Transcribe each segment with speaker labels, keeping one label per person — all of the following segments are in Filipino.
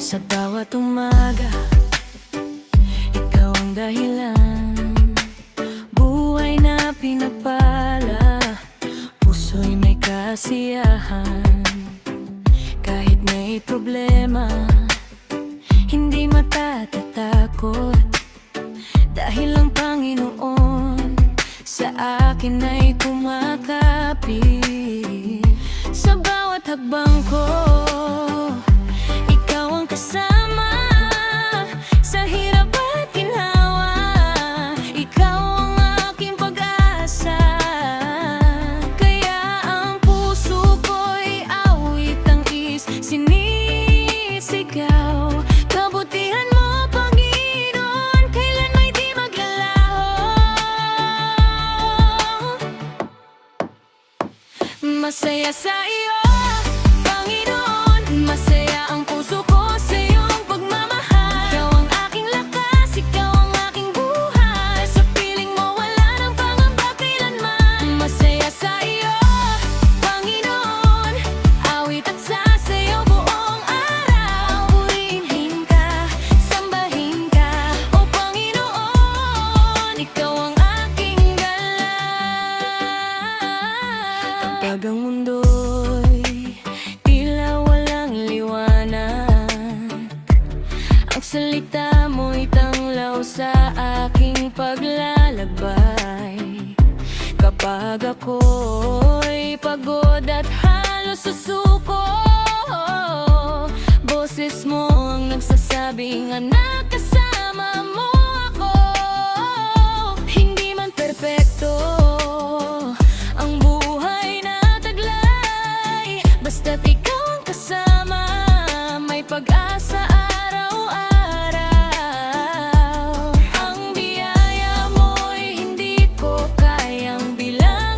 Speaker 1: Sa bawat umaga, ikaw ang dahilan. Buhay na pinagpala, puso'y may kasiyahan. Kahit may problema, hindi matatatakot, dahil ang Panginoon sa akin ay kumakapit. Sa bawat hakbang ko, ikaw ang kasama. Sa hirap at ginhawa, ikaw ang aking pag-asa. Kaya ang puso ko'y awit ang sinisigaw. Kabutihan mo, Panginoon, kailan may di maglalaho. Masaya sa iyo, Panginoon, masaya ang puso ko sa iyong pagmamahal. Ikaw ang aking lakas, ikaw ang aking buhay. Sa piling mo wala nang pangamba kailanman. Masaya sa iyo, Panginoon, awit at sasayaw buong araw. Purihin ka, sambahin ka, O Panginoon, ikaw ang aking galang. Kapag ang mundo'y tila walang liwanag, ang salita mo'y tanglaw sa aking paglalakbay. Kapag ako'y pagod at halos susuko, boses mo ang nagsasabing, anak, kasama mo ako. Hindi man perpekto ang buhay na taglay, basta't ikaw ang kasama, may pag-asa araw-araw. Ang biyaya mo'y hindi ko kayang bilangin,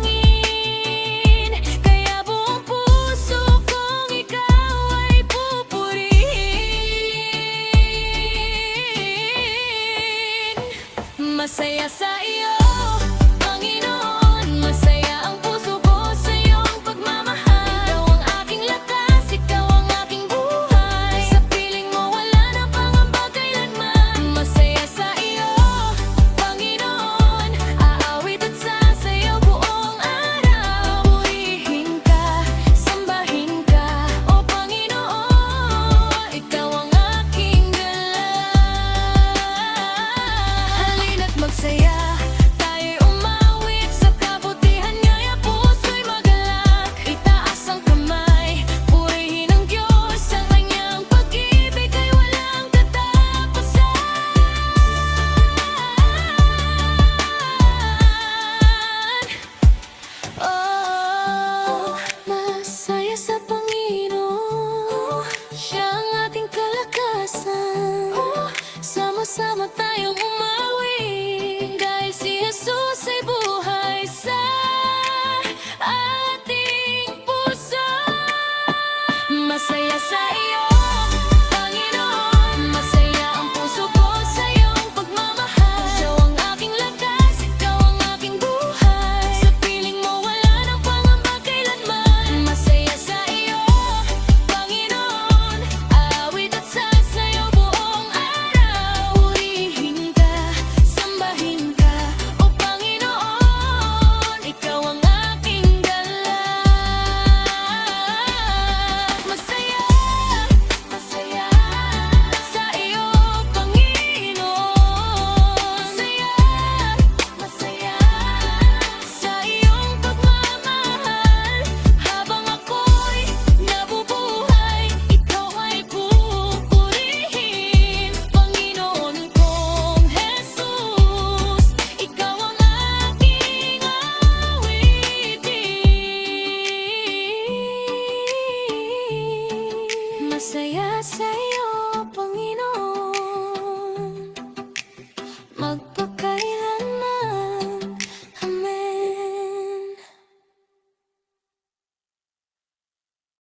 Speaker 1: kaya buong puso kong ikaw ay pupurihin. Masaya sa iyo, Panginoon, masaya ang puso ko sa iyong pagmamahal. Ikaw ang aking lakas, ikaw ang aking buhay. Sa piling mo wala nang pangamba kailanman. Masaya sa iyo, Panginoon, aawit at sasayaw buong araw. Purihin ka, sambahin ka, O Panginoon, ikaw ang aking galang. Halina't magsaya, tayo'y umawit sa kabutihan niya, puso'y magalak. Itaas ang kamay, purihin ang Diyos, ang kanyang pag-ibig ay walang katapusan. Oh, masaya sa Panginoon, siya ang ating kalakasan. Sama-sama tayong umawi, dahil si Jesus ay buhay sa ating puso. Masaya sa iyo, Panginoon, masaya ang puso ko sa iyong pagmamahal. Ikaw ang aking lakas, ikaw ang aking buhay. Sa piling mo wala nang pangamba kailanman. Masaya sa iyo, Panginoon, awit at sasayaw buong araw. Purihin ka, sambahin ka, O Panginoon, ikaw ang aking galang. Masaya, masaya sa iyo, Panginoon. Masaya, masaya sa iyong pagmamahal. Habang ako'y nabubuhay, ikaw ay pupurihin. Panginoon kong Jesus, ikaw ang aking awitin. Masaya sa